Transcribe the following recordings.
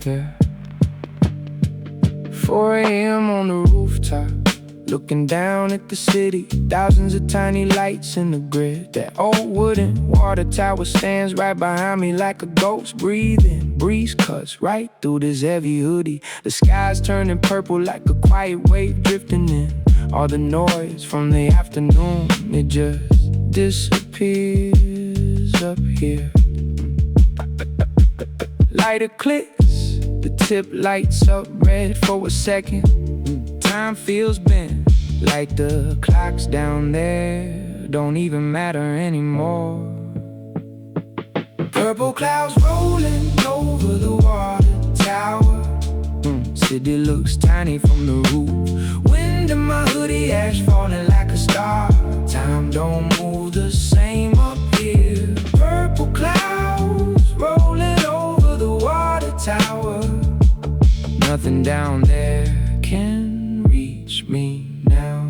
Yeah. 4 AM on the rooftop, looking down at the city. Thousands of tiny lights in the grid. That old wooden water tower stands right behind me like a ghost breathing. Breeze cuts right through this heavy hoodie. The sky's turning purple like a quiet wave drifting in. All the noise from the afternoon, it just disappears up here. Lighter clicks, the tip lights up red for a second. Time feels bent, like the clocks down there don't even matter anymore. Purple clouds rolling over the water tower. City looks tiny from the roof. Wind in my hoodie, ash falling like a star. Time don't move the same up here. Purple clouds rolling over the water tower. Nothing down there can reach me now.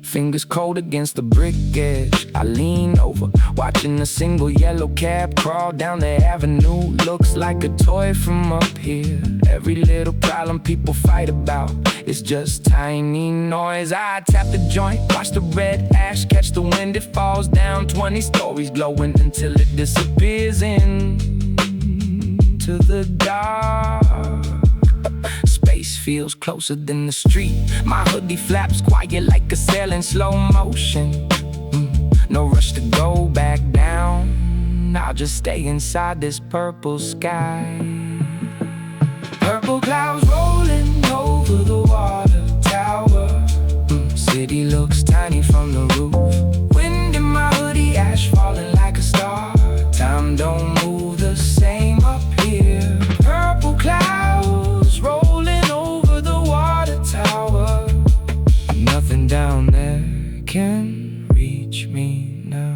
Fingers cold against the brick edge. I lean over, watching a single yellow cab crawl down the avenue. Looks like a toy from up here. Every little problem people fight about, it's just tiny noise. I tap the joint, watch the red ash catch the wind. It falls down 20 stories, glowing until it disappears into the dark. Space feels closer than the street. My hoodie flaps quiet like a sail in slow motion. No rush to go back down. I'll just stay inside this purple sky. Purple clouds rolling over the water tower. City looks tiny from the roof. Wind in my hoodie, ash falling like a star. Time don't move the same up here. Purple clouds rolling over the water tower. Nothing down there can reach me now.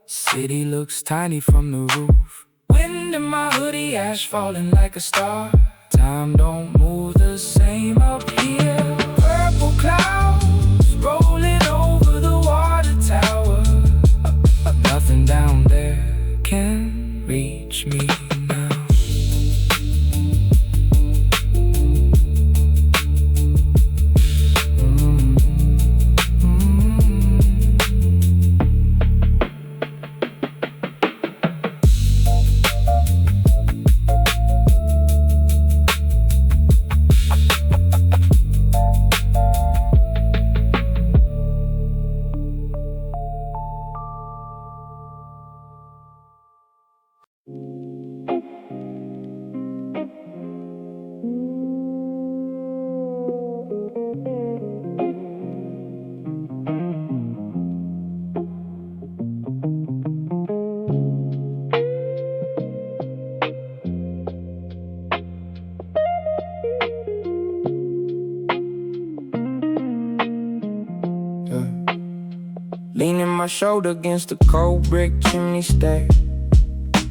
City looks tiny from the roof. Wind in my hoodie, ash falling like a star. Time don't move the same up here. Purple clouds rolling over the water tower. Nothing down there can reach me now. Leaning my shoulder against the cold brick chimney stack.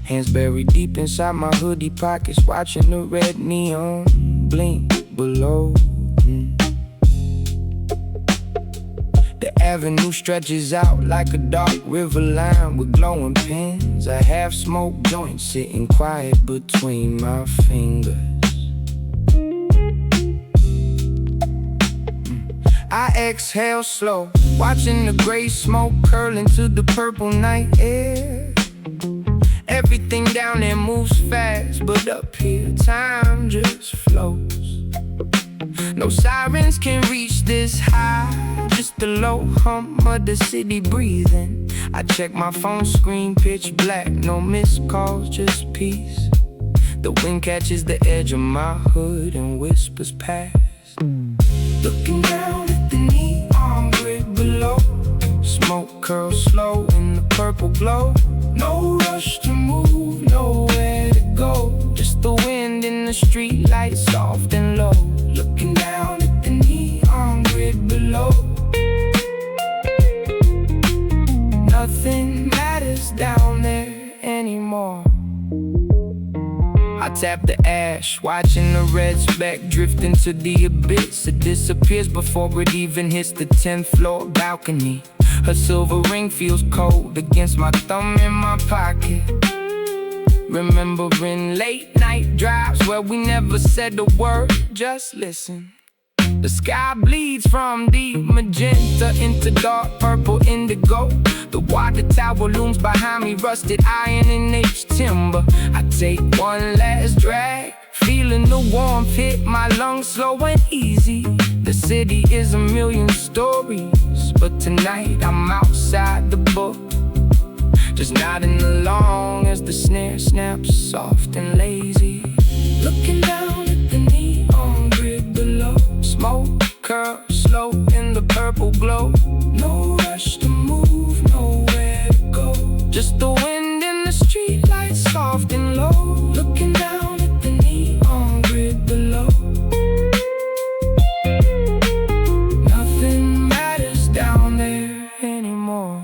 Hands buried deep inside my hoodie pockets, watching the red neon blink below. The avenue stretches out like a dark river line with glowing pins. A half-smoked joint sitting quiet between my fingers. I exhale slow, watching the gray smoke curl into the purple night air. Everything down there moves fast, but up here time just flows. close. No sirens can reach this high, just the low hum of the city breathing. I check my phone screen, pitch black, no missed calls, just peace. The wind catches the edge of my hood and whispers past. Looking down at the neon grid below, smoke curls slow in the purple glow. No rush to move, nowhere to go, just the wind in the street lights soft and low. Looking down at the neon grid below, nothing matters down there anymore. I tap the ash, watching the red speck drift into the abyss. It disappears before it even hits the 10th floor balcony. Her silver ring feels cold against my thumb in my pocket. Remembering late night drives where we never said a word, just listen. The sky bleeds from deep magenta into dark purple indigo. The water tower looms behind me, rusted iron and aged timber. I take one last drag, feeling the warmth hit my lungs slow and easy. The city is a million stories, but tonight I'm outside the book, just nodding along as the snare snaps soft and lazy. Looking down at the neon grid below, smoke curls slow in the purple glow. No rush to move, nowhere to go, just the wind in the street lights soft and low. Looking down at the neon grid below, nothing matters down there anymore.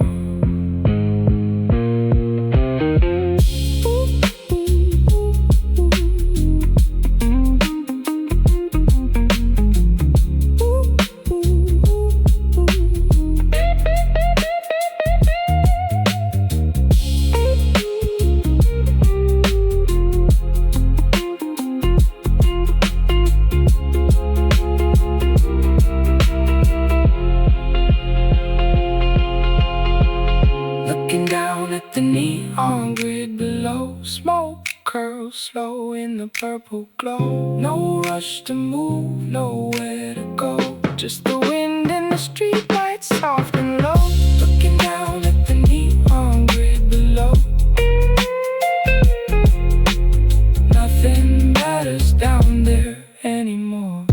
The neon grid below, smoke curls slow in the purple glow. No rush to move, nowhere to go, just the wind in the street lights soft and low. Looking down at the neon grid below, nothing matters down there anymore.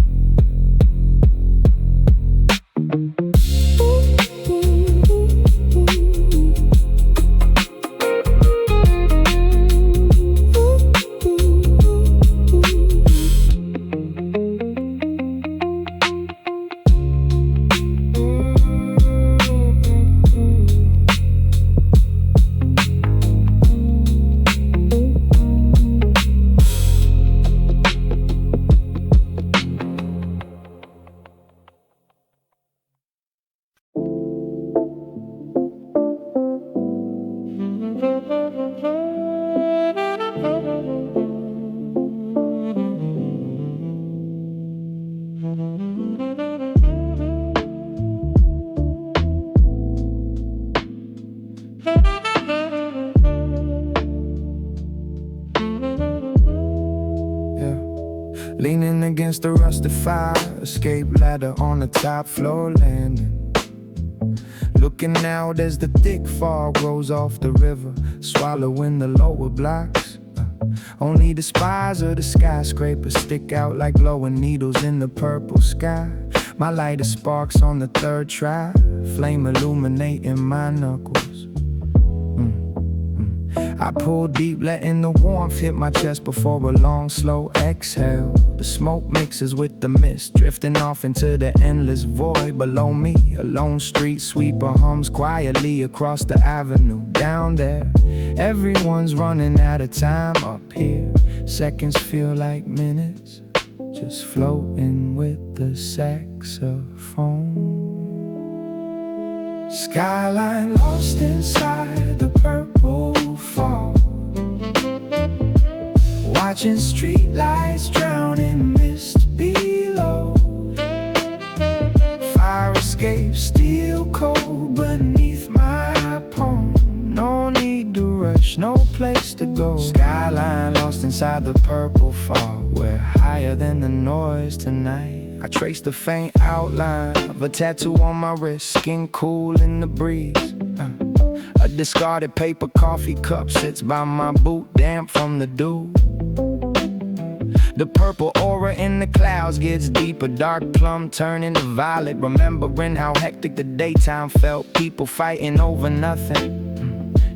Leaning against the rusted fire escape ladder on the top floor landing. Looking out as the thick fog rolls off the river, swallowing the lower blocks. Only the spires of the skyscrapers stick out like glowing needles in the purple sky. My lighter sparks on the third try, flame illuminating my knuckles. I pull deep, letting the warmth hit my chest before a long, slow exhale. The smoke mixes with the mist, drifting off into the endless void below me. A lone street sweeper hums quietly across the avenue. Down there, everyone's running out of time. Up here, seconds feel like minutes, just floating with the saxophone. Skyline lost inside the purple fog, watching streetlights drown in mist below. Fire escape still cold beneath my palm. No need to rush, no place to go. Skyline lost inside the purple fog, where higher higher than the noise tonight. I trace the faint outline of a tattoo on my wrist, skin cool in the breeze. A discarded paper coffee cup sits by my boot, damp from the dew. The purple aura in the clouds gets deeper, dark plum turning to violet. Remembering how hectic the daytime felt, people fighting over nothing.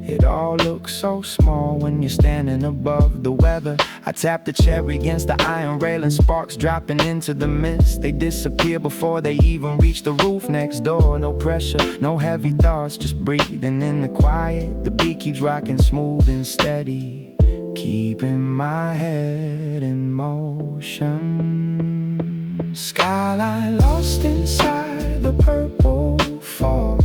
It all looks so small when you're standing above the weather. I tap the cherry against the iron railing, sparks dropping into the mist. They disappear before they even reach the roof next door. No pressure, no heavy thoughts, just breathing in the quiet. The beat keeps rocking smooth and steady, keeping my head in motion. Skyline lost inside the purple fog,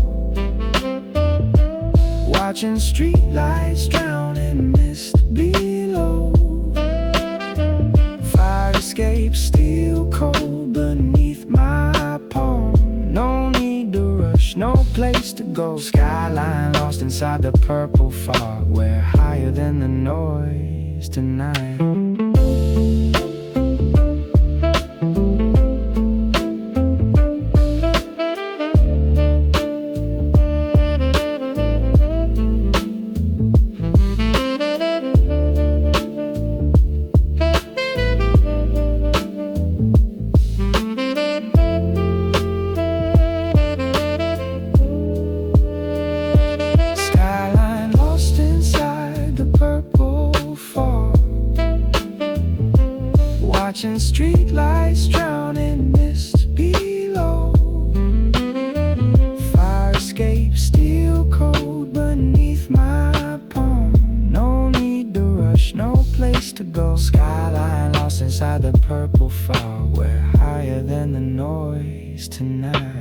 watching streetlights drown in mist below. Fire escape still cold beneath my palm. No need to rush, no place to go. Skyline lost inside the purple fog, we're higher than the noise tonight. Watching streetlights drown in mist below. Fire escape still cold beneath my palm. No need to rush, no place to go. Skyline lost inside the purple fog, we're higher than the noise tonight.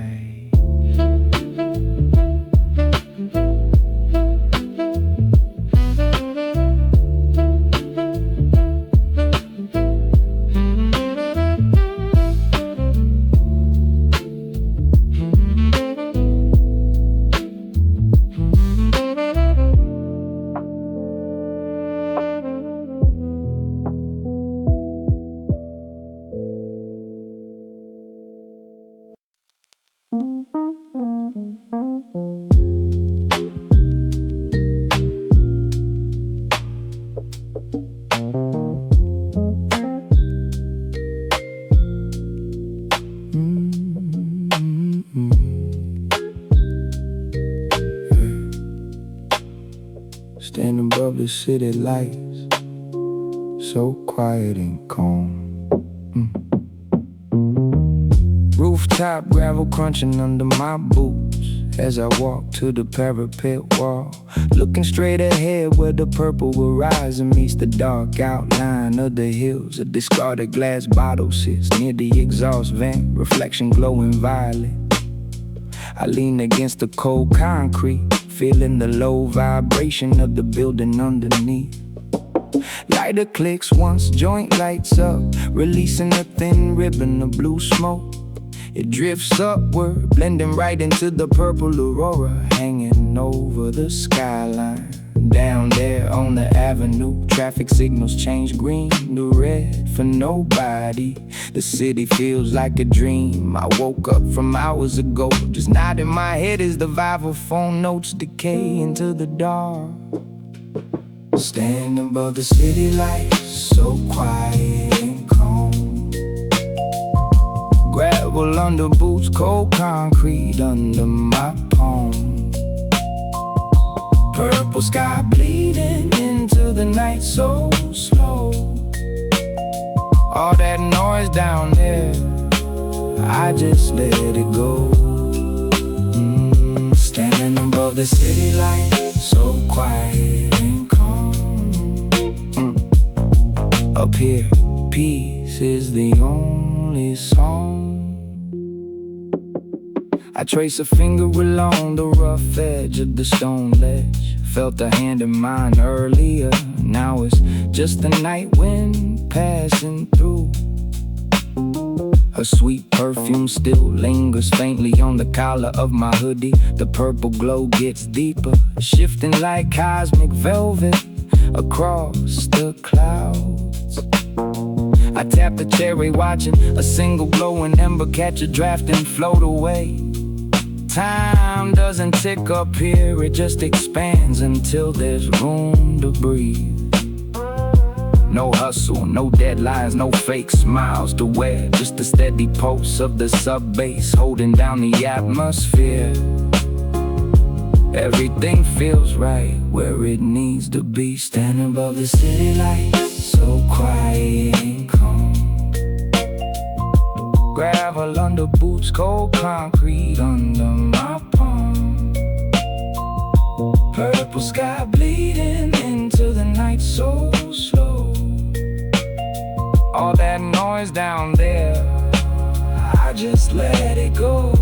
Standing above the city lights, so quiet and calm. Rooftop gravel crunching under my boots as I walk to the parapet wall, looking straight ahead where the purple horizon meets the dark outline of the hills. A discarded glass bottle sits near the exhaust vent, reflection glowing violet. I lean against the cold concrete, feeling the low vibration of the building underneath. Lighter clicks once, joint lights up, releasing a thin ribbon of blue smoke. It drifts upward, blending right into the purple aurora, hanging over the skyline. Down there on the avenue, traffic signals change green to red for nobody. The city feels like a dream. I woke up from hours ago, just nodding my head as the vibraphone notes decay into the dark. Stand above the city lights, so quiet and calm. Gravel under boots, cold concrete under my palm. Purple sky bleeding into the night so slow. All that noise down there, I just let it go. Standing above the city lights, so quiet and calm. Up here, peace is the only song. I trace a finger along the rough edge of the stone ledge. Felt a hand in mine earlier. Now it's just the night wind passing through. A sweet perfume still lingers faintly on the collar of my hoodie. The purple glow gets deeper, shifting like cosmic velvet across the clouds. I tap the cherry, watching a single glowing ember catch a draft and float away. Time doesn't tick up here, it just expands until there's room to breathe. No hustle, no deadlines, no fake smiles to wear, just the steady pulse of the sub-bass holding down the atmosphere. Everything feels right where it needs to be, standing above the city lights, so quiet and calm. Gravel under boots, cold concrete under my palm. Purple sky bleeding into the night so slow. All that noise down there, I just let it go.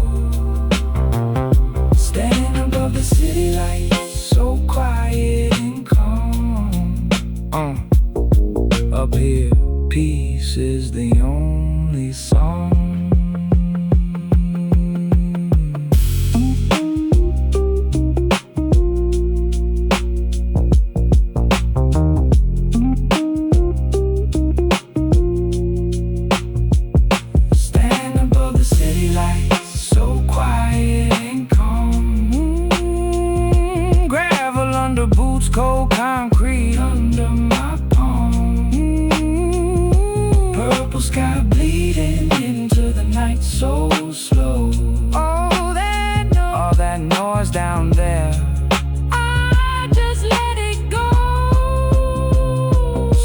Standing above the city lights, so quiet and calm. Up here, peace is the only song. Cold concrete under my palm. Purple sky bleeding into the night so slow. All that noise down there, I just let it go.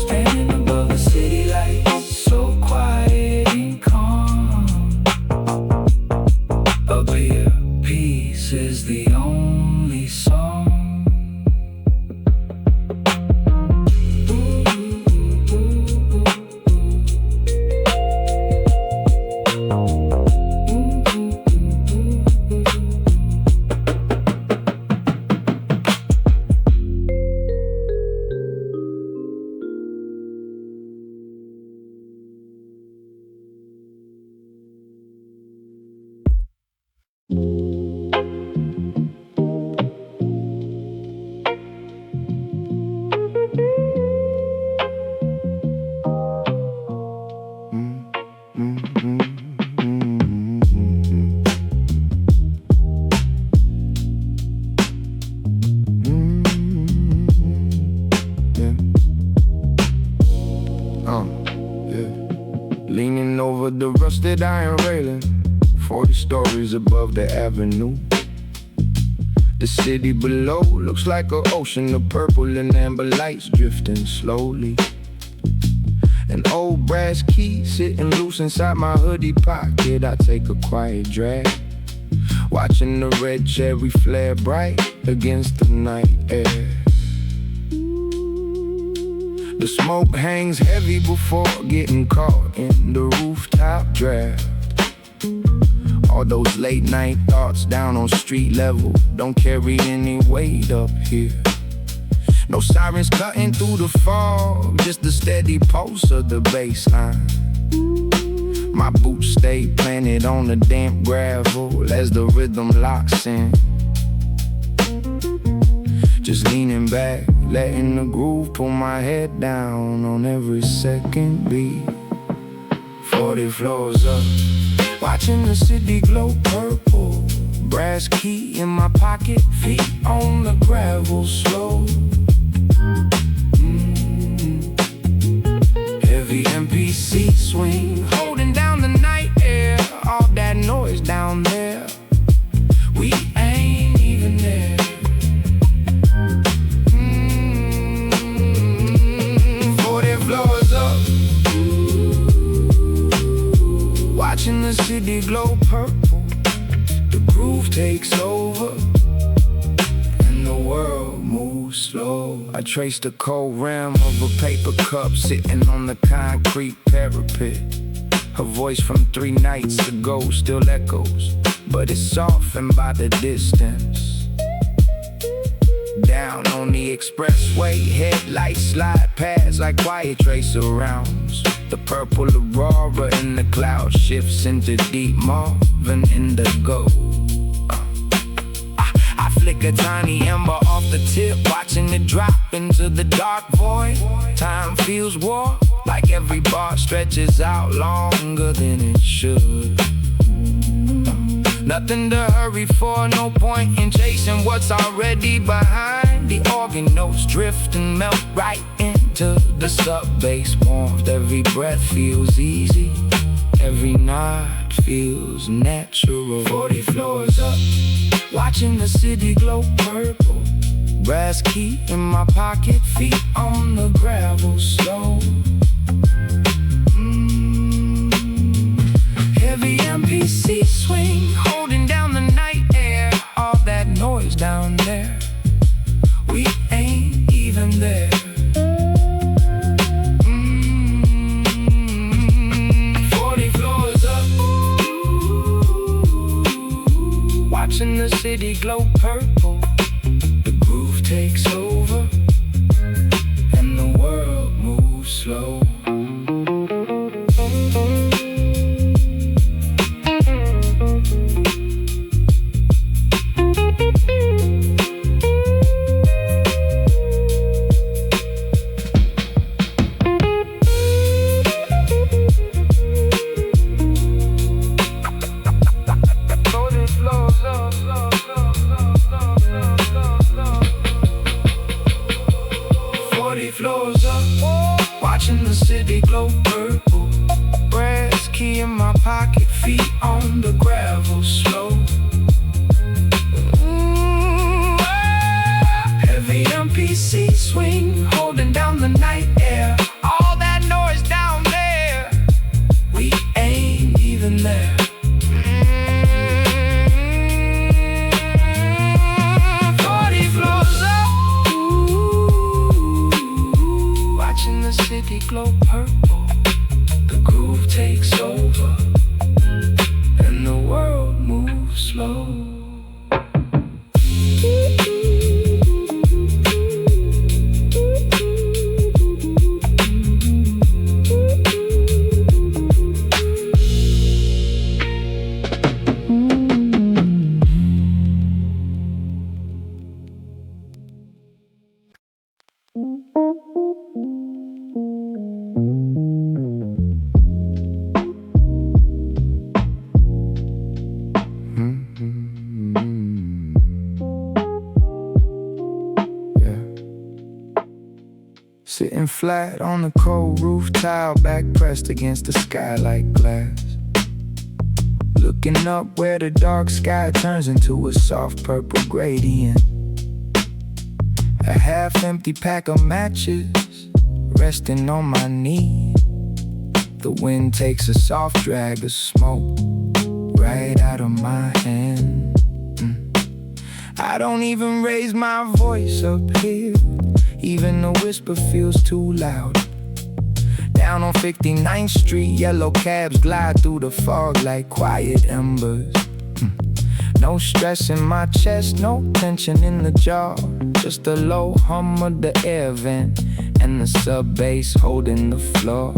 Standing above the city lights, so quiet and calm. Up here, peace is the only song. Leaning over the rusted iron railing, 40 stories above the avenue. The city below looks like an ocean of purple and amber lights drifting slowly. An old brass key sitting loose inside my hoodie pocket. I take a quiet drag, watching the red cherry flare bright against the night air. The smoke hangs heavy before getting caught in the rooftop draft. All those late night thoughts down on street level don't carry any weight up here. No sirens cutting through the fog, just the steady pulse of the bass line. My boots stay planted on the damp gravel as the rhythm locks in. Just leaning back, letting the groove pull my head down on every second beat. 40 floors up, watching the city glow purple. Brass key in my pocket, feet on the gravel slow. Heavy MPC swing, holding down the night air. All that noise down there, we ain't even there. 40 floors up, watching the city glow purple. The groove takes over and the world moves slow. I trace the cold rim of a paper cup sitting on the concrete parapet. Her voice from 3 nights ago still echoes, but it's softened by the distance. Down on the expressway, headlights slide past like quiet tracer rounds. The purple aurora in the cloud shifts into deep mauve and indigo. I flick a tiny ember off the tip, watching it drop into the dark void. Time feels warped, like every bar stretches out longer than it should. Nothing to hurry for, no point in chasing what's already behind. The organ notes drift and melt right into the sub-bass warmth. Every breath feels easy, every nod feels natural. 40 floors up, watching the city glow purple. Brass key in my pocket, feet on the gravel slow. Heavy MPC swing, holding down the night air. All that noise down there, we ain't even there. 40 floors up, watching the city glow purple. The groove takes over, and the world moves slow. 40 floors up, watching the city glow purple. Brass key in my pocket, feet on the gravel slow. Heavy MPC swing, holding down the night air. All that noise down there, we ain't even there. 40 floors up, watching the city glow purple. The groove takes over, and the world moves slow. Sitting flat on the cold roof tile, back pressed against the skylight glass. Looking up where the dark sky turns into a soft purple gradient. A half-empty pack of matches resting on my knee. The wind takes a soft drag of smoke right out of my hand. I don't even raise my voice up here, even a whisper feels too loud. Down on 59th Street, yellow cabs glide through the fog like quiet embers. No stress in my chest, no tension in the jaw. Just a low hum of the air vent and the sub-bass holding the floor.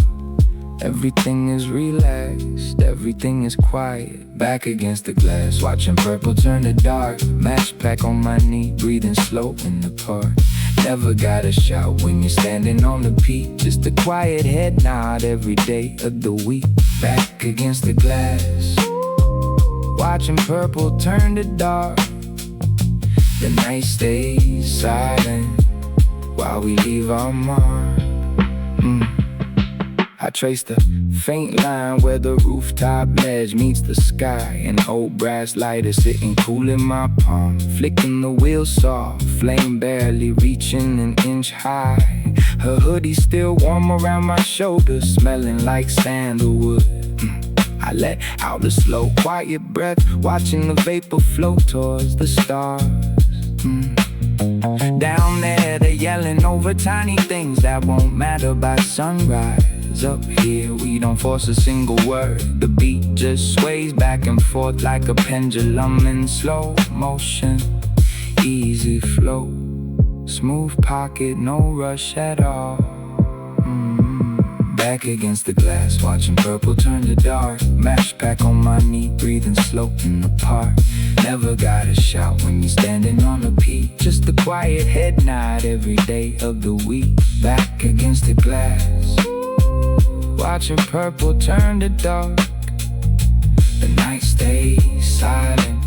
Everything is relaxed, everything is quiet. Back against the glass, watching purple turn to dark. Match pack on my knee, breathing slow in the park. Never gotta shout when you're standing on the peak. Just a quiet head nod every day of the week. Back against the glass, watching purple turn to dark. The night stays silent while we leave our mark. I trace the faint line where the rooftop ledge meets the sky. An old brass lighter sitting cool in my palm, flicking the wheel soft, flame barely reaching an inch high. Her hoodie still warm around my shoulders, smelling like sandalwood. I let out a slow, quiet breath, watching the vapor float towards the stars. Down there, they're yelling over tiny things that won't matter by sunrise. Up here, we don't force a single word. The beat just sways back and forth like a pendulum in slow motion. Easy flow, smooth pocket, no rush at all. Back against the glass, watching purple turn to dark. Match pack on my knee, breathing slow in the park. Never gotta shout when you're standing on the peak. Just a quiet head nod every day of the week. Back against the glass, watching purple turn to dark. The night stays silent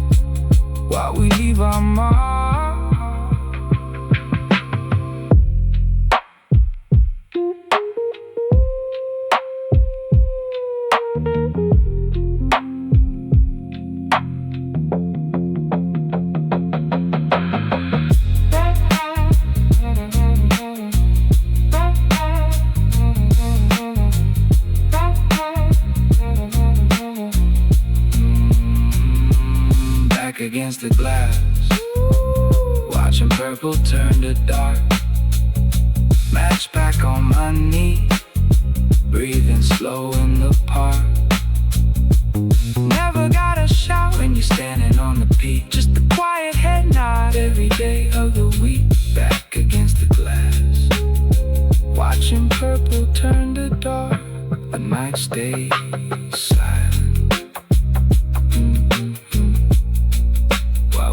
while we leave our mark. Against the glass, watching purple turn to dark. Match back on my knee, breathing slow in the park. Never gotta shout when you're standing on the peak. Just a quiet head nod every day of the week. Back against the glass, watching purple turn to dark. The night stays silent.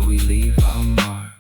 We leave our mark.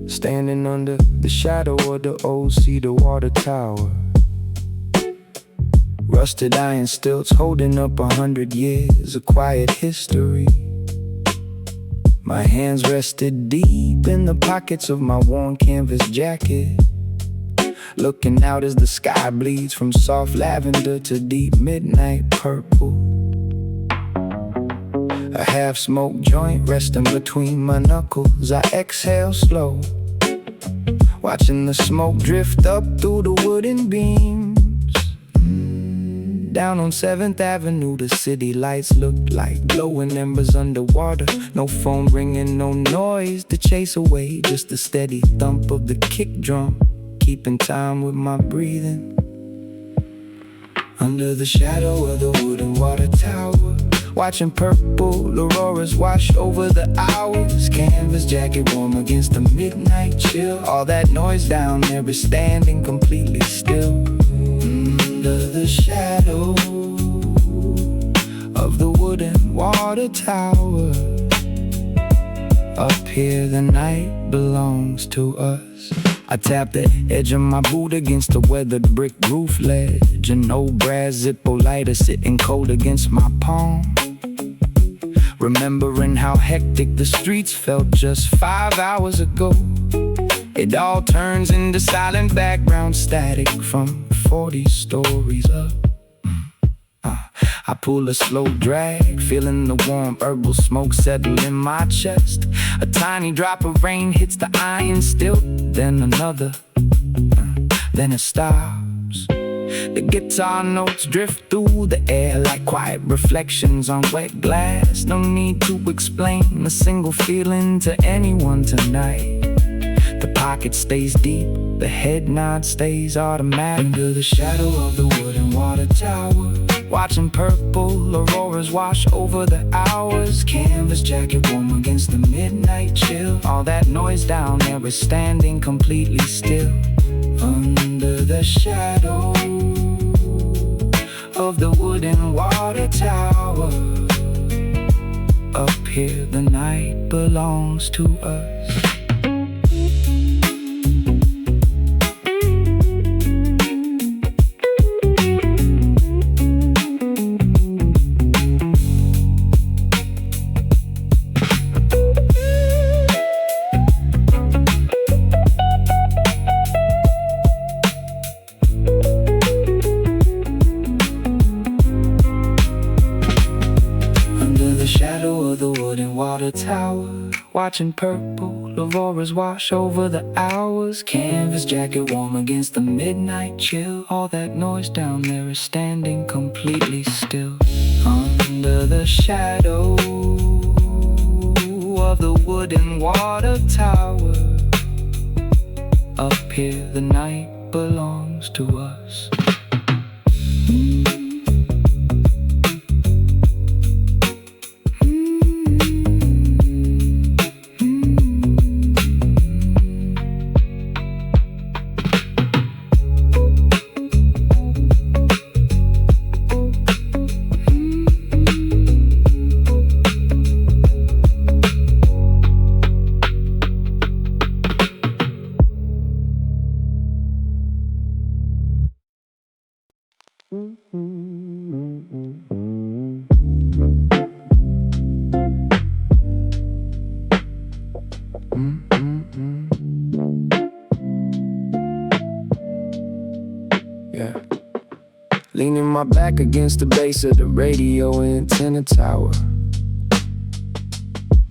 Standing under the shadow of the old cedar water tower. Rusted iron stilts holding up 100 years of quiet history. My hands rested deep in the pockets of my worn canvas jacket, looking out as the sky bleeds from soft lavender to deep midnight purple. A half-smoked joint resting between my knuckles. I exhale slow, watching the smoke drift up through the wooden beams. Down on 7th Avenue, the city lights looked like glowing embers underwater. No phone ringing, no noise to chase away, just the steady thump of the kick drum, keeping time with my breathing. Under the shadow of the wooden water tower, watching purple auroras wash over the hours. Canvas jacket warm against the midnight chill. All that noise down there is standing completely still. Under the shadow of the wooden water tower, up here the night belongs to us. I tap the edge of my boot against the weathered brick roof ledge. An old brass Zippo lighter sitting cold against my palm, remembering how hectic the streets felt just 5 hours ago. It all turns into silent background static from 40 stories up. I pull a slow drag, feeling the warm herbal smoke settle in my chest. A tiny drop of rain hits the iron stilt, then another, then it stops. The guitar notes drift through the air like quiet reflections on wet glass. No need to explain a single feeling to anyone tonight. The pocket stays deep, the head nod stays automatic. Under the shadow of the wooden water tower, watching purple auroras wash over the hours. Canvas jacket warm against the midnight chill. All that noise down there is standing completely still. Under the shadow of the wooden water tower, up here the night belongs to us. tower, watching purple auroras wash over the hours. Canvas jacket warm against the midnight chill. All that noise down there is standing completely still. Under the shadow of the wooden water tower, up here the night belongs to us. Yeah. Leaning my back against the base of the radio antenna tower,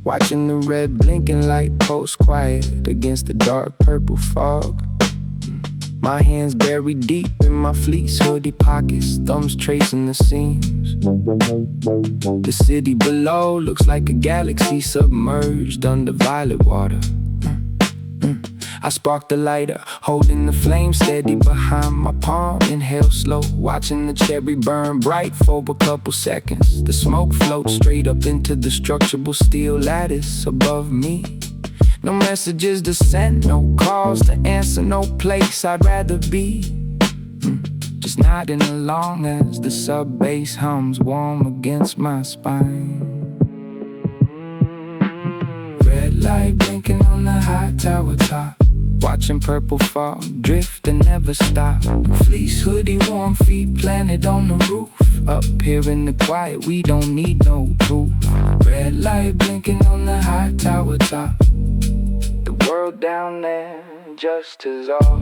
watching the red blinking light post quiet against the dark purple fog. My hands buried deep in my fleece hoodie pockets, thumbs tracing the seams. The city below looks like a galaxy submerged under violet water. I spark the lighter, holding the flame steady behind my palm. Inhale slow, watching the cherry burn bright for a couple seconds. The smoke floats straight up into the structural steel lattice above me. No messages to send, no calls to answer, no place I'd rather be. Just nodding along as the sub-bass hums warm against my spine. Red light blinking on the high tower top, watching purple fog drift and never stop. Fleece hoodie, warm feet planted on the roof. Up here in the quiet, we don't need no proof. Red light blinking on the high tower top. The world down there just is all.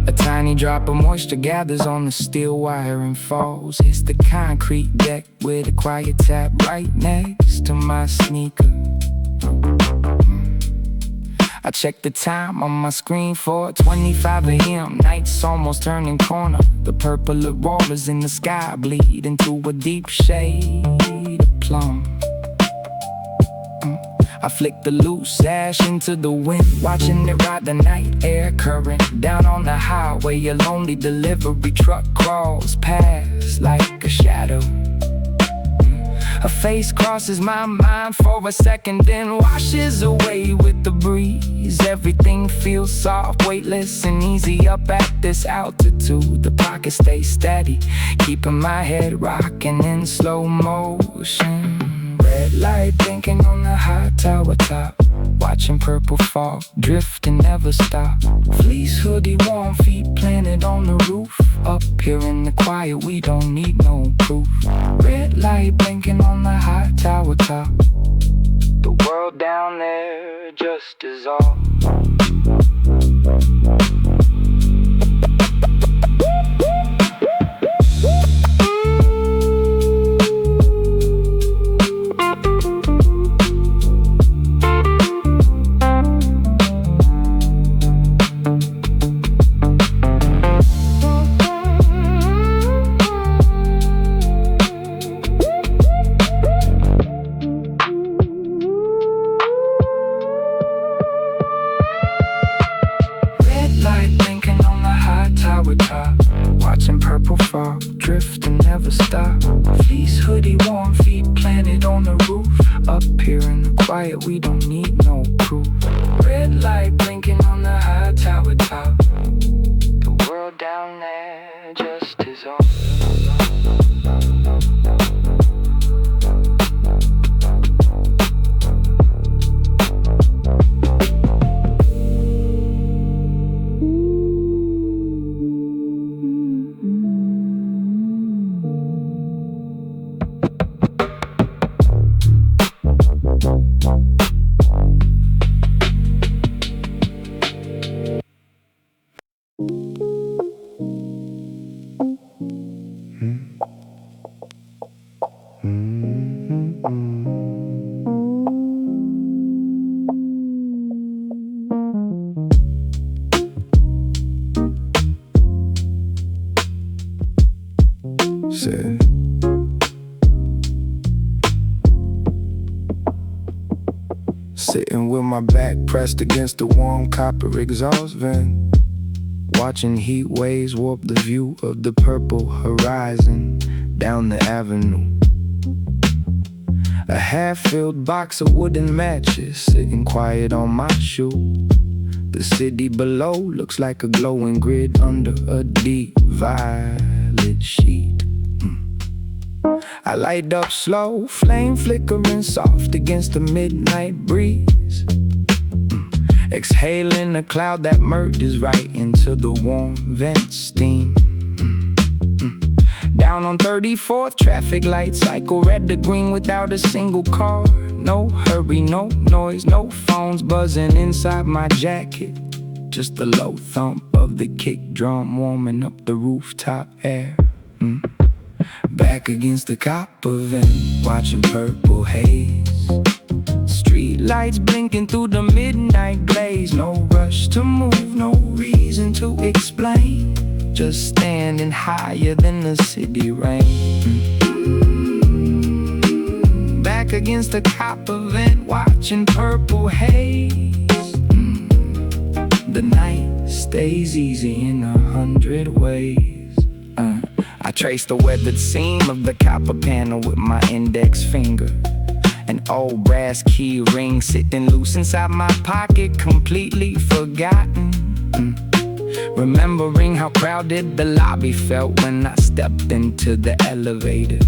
A tiny drop of moisture gathers on the steel wire and falls. Hits the concrete deck with a quiet tap right next to my sneaker. I check the time on my screen for 25 AM. Night's almost turning corner. The purple auroras in the sky bleed into a deep shade of plum. I flick the loose sash into the wind, watching it ride the night air current. Down on the highway, a lonely delivery truck crawls past like a shadow. A face crosses my mind for a second, then washes away with the breeze. Everything feels soft, weightless, and easy up at this altitude. The pocket stays steady, keeping my head rocking in slow motion. Red light blinking on the high tower top, watching purple fog drift and never stop. Fleece hoodie, warm feet planted on the roof. Up here in the quiet, we don't need no proof. Red light blinking on the high tower top. The world down there just is all. Watching purple fog drift and never stop. Fleece hoodie, warm feet planted on the roof. Up here in the quiet, we don't need no proof. Red light blinking on the high tower top. The world down there just is all. Said, sitting with my back pressed against the warm copper exhaust vent, watching heat waves warp the view of the purple horizon down the avenue. A half-filled box of wooden matches sitting quiet on my shoe. The city below looks like a glowing grid under a deep violet sheet. I light up slow, flame flickering soft against the midnight breeze. Exhaling a cloud that merges right into the warm vent steam. Down on 34th, traffic lights cycle red to green without a single car. No hurry, no noise, no phones buzzing inside my jacket. Just the low thump of the kick drum warming up the rooftop air. Back against the copper vent, watching purple haze. Street lights blinking through the midnight glaze. No rush to move, no reason to explain. Just standing higher than the city rain. Back against the copper vent, watching purple haze. The night stays easy in 100 ways. I trace the weathered seam of the copper panel with my index finger. An old brass key ring sitting loose inside my pocket, completely forgotten. Remembering how crowded the lobby felt when I stepped into the elevator.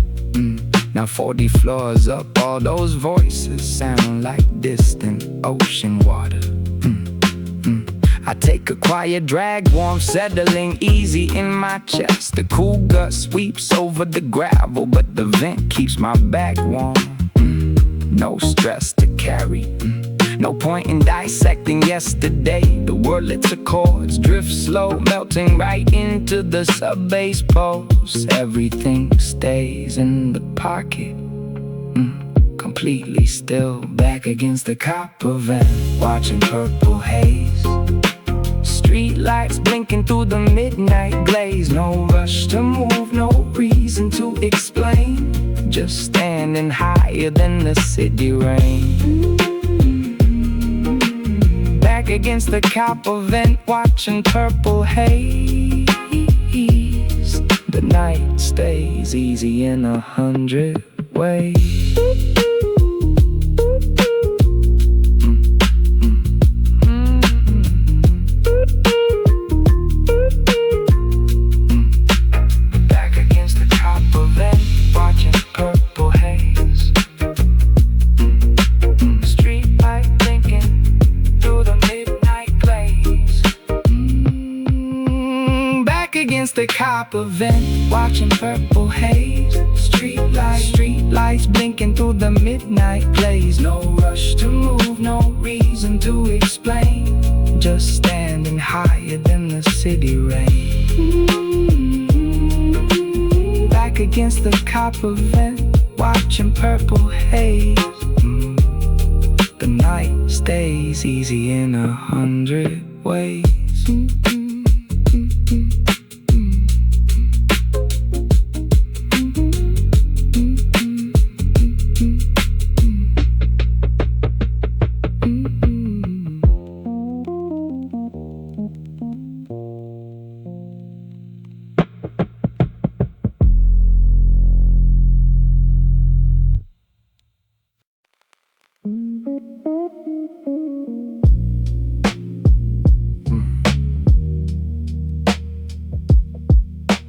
Now 40 floors up, all those voices sound like distant ocean water. I take a quiet drag, warm settling easy in my chest. The cool gut sweeps over the gravel, but the vent keeps my back warm. No stress to carry, no point in dissecting yesterday. The wordlets of chords drift slow, melting right into the sub-bass pulse. Everything stays in the pocket, completely still. Back against the copper vent, watching purple haze. Street lights blinking through the midnight glaze. No rush to move, no reason to explain. Just standing higher than the city rain. Back against the copper vent, watching purple haze. The night stays easy in 100 ways. Against the copper vent, watching purple haze. Street lights blinking through the midnight blaze. No rush to move, no reason to explain. Just standing higher than the city rain. Back against the copper vent, watching purple haze. The night stays easy in 100 ways.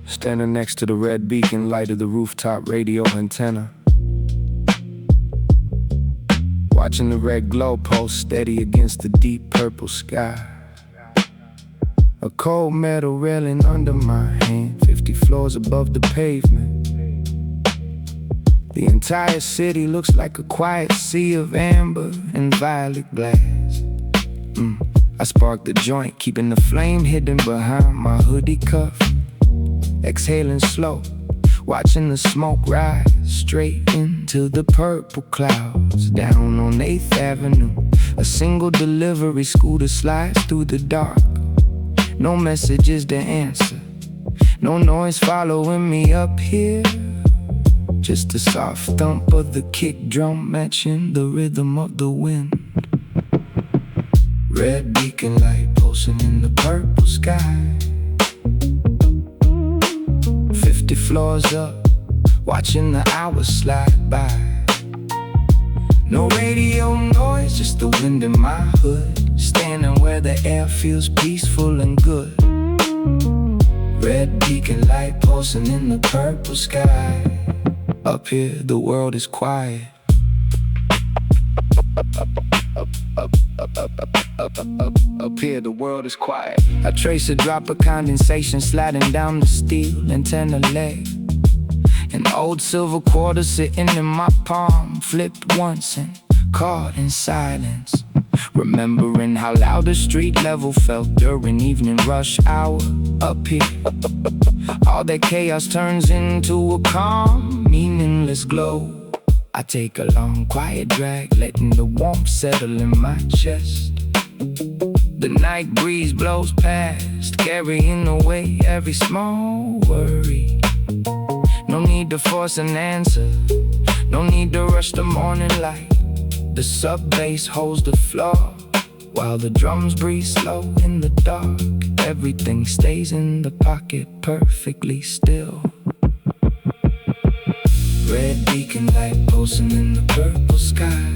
Standing next to the red beacon light of the rooftop radio antenna, watching the red glow pulse steady against the deep purple sky. A cold metal railing under my hand, 50 floors above the pavement. The entire city looks like a quiet sea of amber and violet glass. I spark the joint, keeping the flame hidden behind my hoodie cuff. Exhaling slow, watching the smoke rise straight into the purple clouds. Down on 8th Avenue, a single delivery scooter slides through the dark. No message is the answer, no noise following me up here. Just the soft thump of the kick drum matching the rhythm of the wind. Red beacon light pulsing in the purple sky. 50 floors up, watching the hours slide by. No radio noise, just the wind in my hood, standing where the air feels peaceful and good. Red beacon light pulsing in the purple sky. Up here the world is quiet. Up here the world is quiet. I trace a drop of condensation sliding down the steel antenna leg. An old silver quarter sitting in my palm, flipped once and caught in silence. Remembering how loud the street level felt during evening rush hour. Up here, all that chaos turns into a calm, meaningless glow. I take a long quiet drag, letting the warmth settle in my chest. The night breeze blows past, carrying away every small worry. No need to force an answer, no need to rush the morning light. The sub-bass holds the floor, while the drums breathe slow in the dark. Everything stays in the pocket perfectly still. Red beacon light pulsing in the purple sky.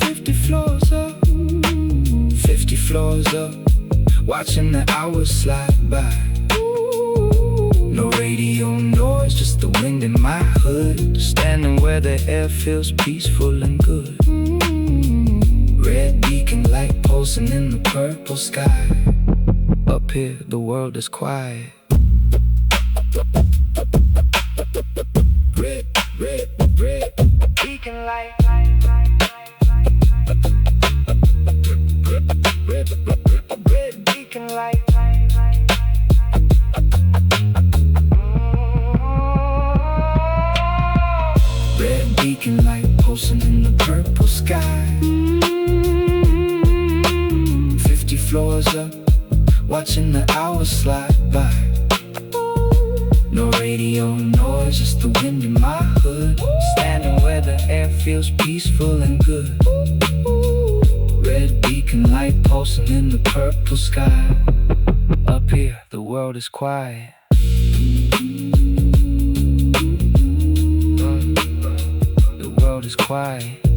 50 floors up, 50 floors up, watching the hours slide by. No radio noise, just the wind in my hood, standing where the air feels peaceful and good. Red beacon light pulsing in the purple sky. Up here the world is quiet. Red beacon light. Red beacon light. Red beacon light pulsing in the purple sky. 50 floors up, watching the hours slide by. No radio noise, just the wind in my hood, standing where the air feels peaceful and good. Red beacon light pulsing in the purple sky. Up here, the world is quiet. The world is quiet.